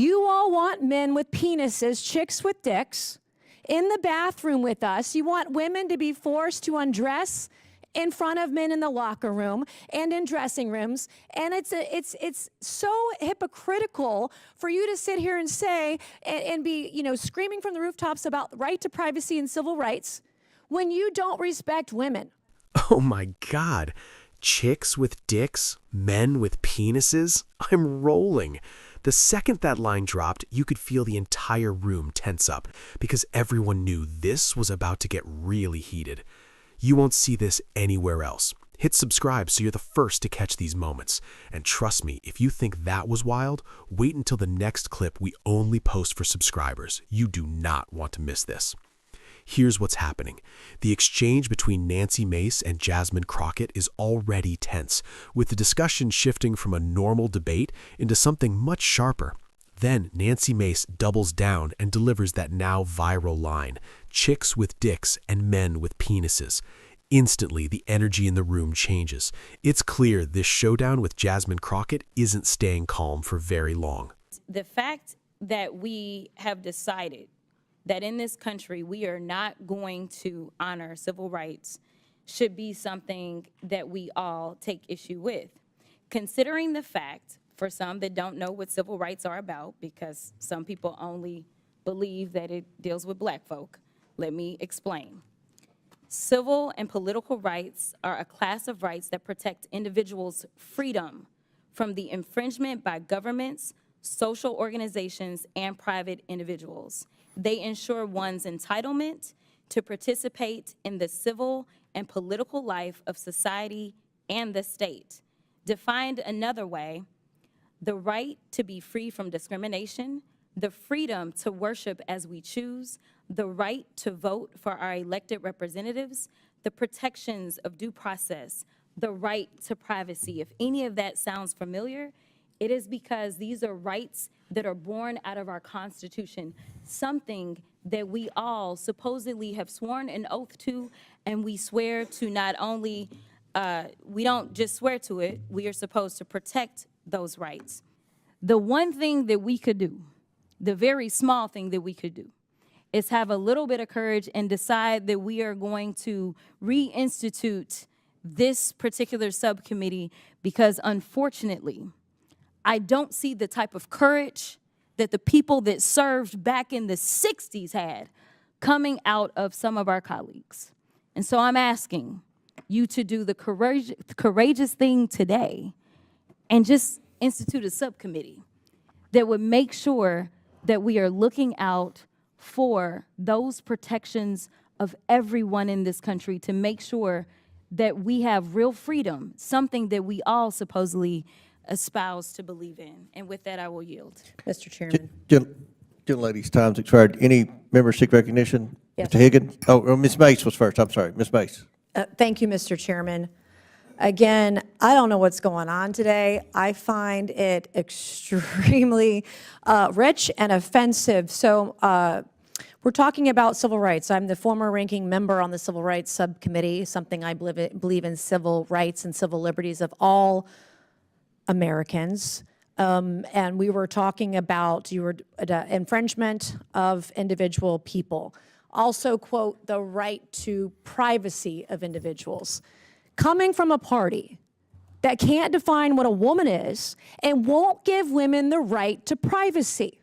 You all want men with penises, chicks with dicks, in the bathroom with us. You want women to be forced to undress in front of men in the locker room and in dressing rooms. And it's so hypocritical for you to sit here and say and be, screaming from the rooftops about the right to privacy and civil rights when you don't respect women. Oh my God. Chicks with dicks, men with penises? I'm rolling. The second that line dropped, you could feel the entire room tense up because everyone knew this was about to get really heated. You won't see this anywhere else. Hit subscribe so you're the first to catch these moments. And trust me, if you think that was wild, wait until the next clip we only post for subscribers. You do not want to miss this. Here's what's happening. The exchange between Nancy Mace and Jasmine Crockett is already tense, with the discussion shifting from a normal debate into something much sharper. Then Nancy Mace doubles down and delivers that now viral line, chicks with dicks and men with penises. Instantly, the energy in the room changes. It's clear this showdown with Jasmine Crockett isn't staying calm for very long. The fact that we have decided that in this country we are not going to honor civil rights should be something that we all take issue with. Considering the fact, for some that don't know what civil rights are about, because some people only believe that it deals with black folk, let me explain. Civil and political rights are a class of rights that protect individuals' freedom from the infringement by governments, social organizations, and private individuals. They ensure one's entitlement to participate in the civil and political life of society and the state. Defined another way, the right to be free from discrimination, the freedom to worship as we choose, the right to vote for our elected representatives, the protections of due process, the right to privacy. If any of that sounds familiar, it is because these are rights that are born out of our Constitution, something that we all supposedly have sworn an oath to, and we swear to not only, we don't just swear to it, we are supposed to protect those rights. The one thing that we could do, the very small thing that we could do, is have a little bit of courage and decide that we are going to reinstitute this particular subcommittee, because unfortunately, I don't see the type of courage that the people that served back in the 60s had coming out of some of our colleagues. And so I'm asking you to do the courageous thing today and just institute a subcommittee that would make sure that we are looking out for those protections of everyone in this country, to make sure that we have real freedom, something that we all supposedly espouse to believe in. And with that, I will yield. Mr. Chairman. Gentlelady's time's expired. Any member seek recognition? Yes. Mr. Higgins? Oh, Ms. Mace was first. I'm sorry. Ms. Mace. Thank you, Mr. Chairman. Again, I don't know what's going on today. I find it extremely rich and offensive. So we're talking about civil rights. I'm the former ranking member on the Civil Rights Subcommittee, something I believe in civil rights and civil liberties of all Americans. And we were talking about infringement of individual people. Also, quote, the right to privacy of individuals. Coming from a party that can't define what a woman is and won't give women the right to privacy.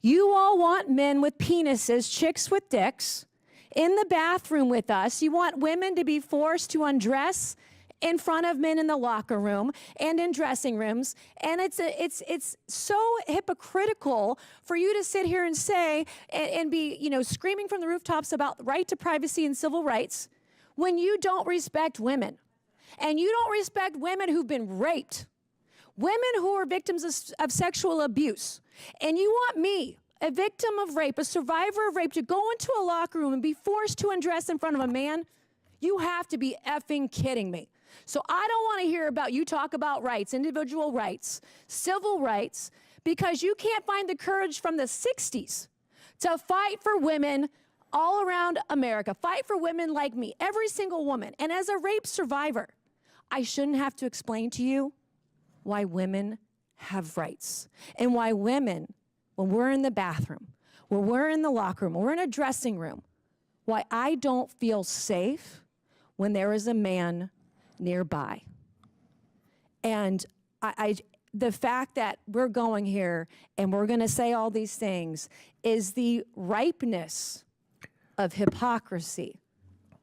You all want men with penises, chicks with dicks, in the bathroom with us. You want women to be forced to undress in front of men in the locker room and in dressing rooms. And it's so hypocritical for you to sit here and say and be, screaming from the rooftops about the right to privacy and civil rights when you don't respect women. And you don't respect women who've been raped, women who are victims of sexual abuse. And you want me, a victim of rape, a survivor of rape, to go into a locker room and be forced to undress in front of a man? You have to be effing kidding me. So I don't want to hear about you talk about rights, individual rights, civil rights, because you can't find the courage from the 60s to fight for women all around America, fight for women like me, every single woman. And as a rape survivor, I shouldn't have to explain to you why women have rights and why women when we're in the bathroom, when we're in the locker room, when we're in a dressing room, why I don't feel safe when there is a man nearby. And the fact that we're going here and we're going to say all these things is the ripeness of hypocrisy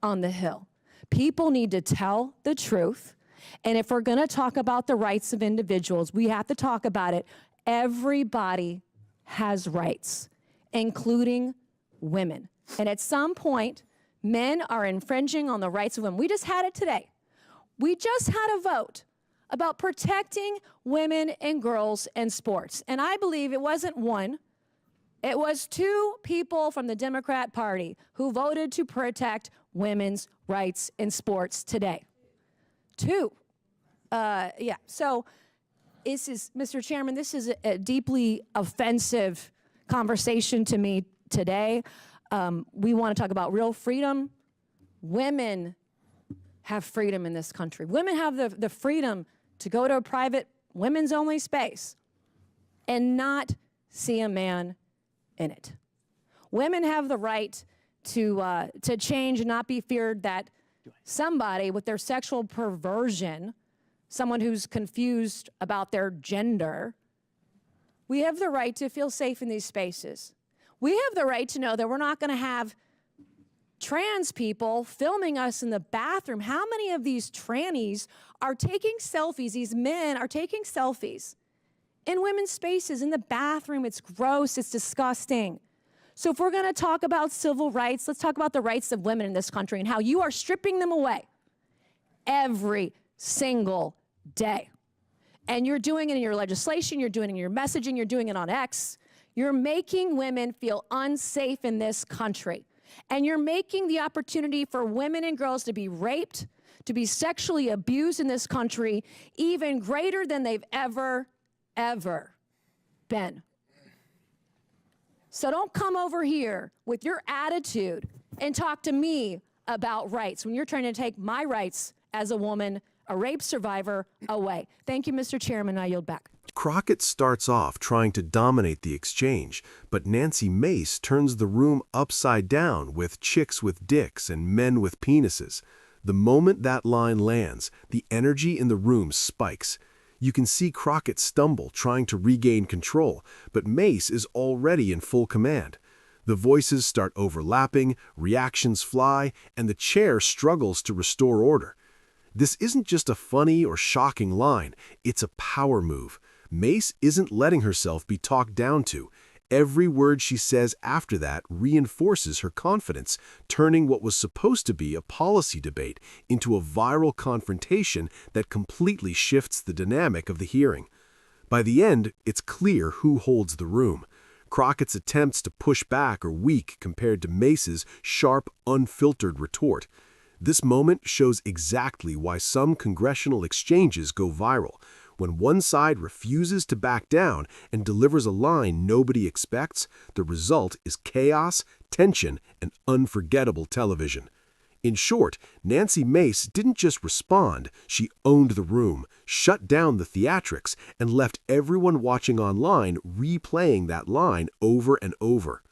on the Hill. People need to tell the truth. And if we're going to talk about the rights of individuals, we have to talk about it. Everybody has rights, including women. And at some point, men are infringing on the rights of women. We just had it today. We just had a vote about protecting women and girls in sports. And I believe it wasn't one, it was two people from the Democrat Party who voted to protect women's rights in sports today. Two. So this is, Mr. Chairman, this is a deeply offensive conversation to me today. We want to talk about real freedom. Women have freedom in this country. Women have the freedom to go to a private women's only space and not see a man in it. Women have the right to change and not be feared that somebody with their sexual perversion, someone who's confused about their gender, we have the right to feel safe in these spaces. We have the right to know that we're not going to have trans people filming us in the bathroom. How many of these trannies are taking selfies? These men are taking selfies in women's spaces, in the bathroom. It's gross. It's disgusting. So if we're going to talk about civil rights, let's talk about the rights of women in this country and how you are stripping them away every single day. And you're doing it in your legislation, you're doing it in your messaging, you're doing it on X. You're making women feel unsafe in this country. And you're making the opportunity for women and girls to be raped, to be sexually abused in this country even greater than they've ever been. So don't come over here with your attitude and talk to me about rights when you're trying to take my rights as a woman, a rape survivor, away. Thank you, Mr. Chairman. I yield back. Crockett starts off trying to dominate the exchange, but Nancy Mace turns the room upside down with chicks with dicks and men with penises. The moment that line lands, the energy in the room spikes. You can see Crockett stumble, trying to regain control, but Mace is already in full command. The voices start overlapping, reactions fly, and the chair struggles to restore order. This isn't just a funny or shocking line, it's a power move. Mace isn't letting herself be talked down to. Every word she says after that reinforces her confidence, turning what was supposed to be a policy debate into a viral confrontation that completely shifts the dynamic of the hearing. By the end, it's clear who holds the room. Crockett's attempts to push back are weak compared to Mace's sharp, unfiltered retort. This moment shows exactly why some congressional exchanges go viral. When one side refuses to back down and delivers a line nobody expects, the result is chaos, tension, and unforgettable television. In short, Nancy Mace didn't just respond, she owned the room, shut down the theatrics, and left everyone watching online replaying that line over and over.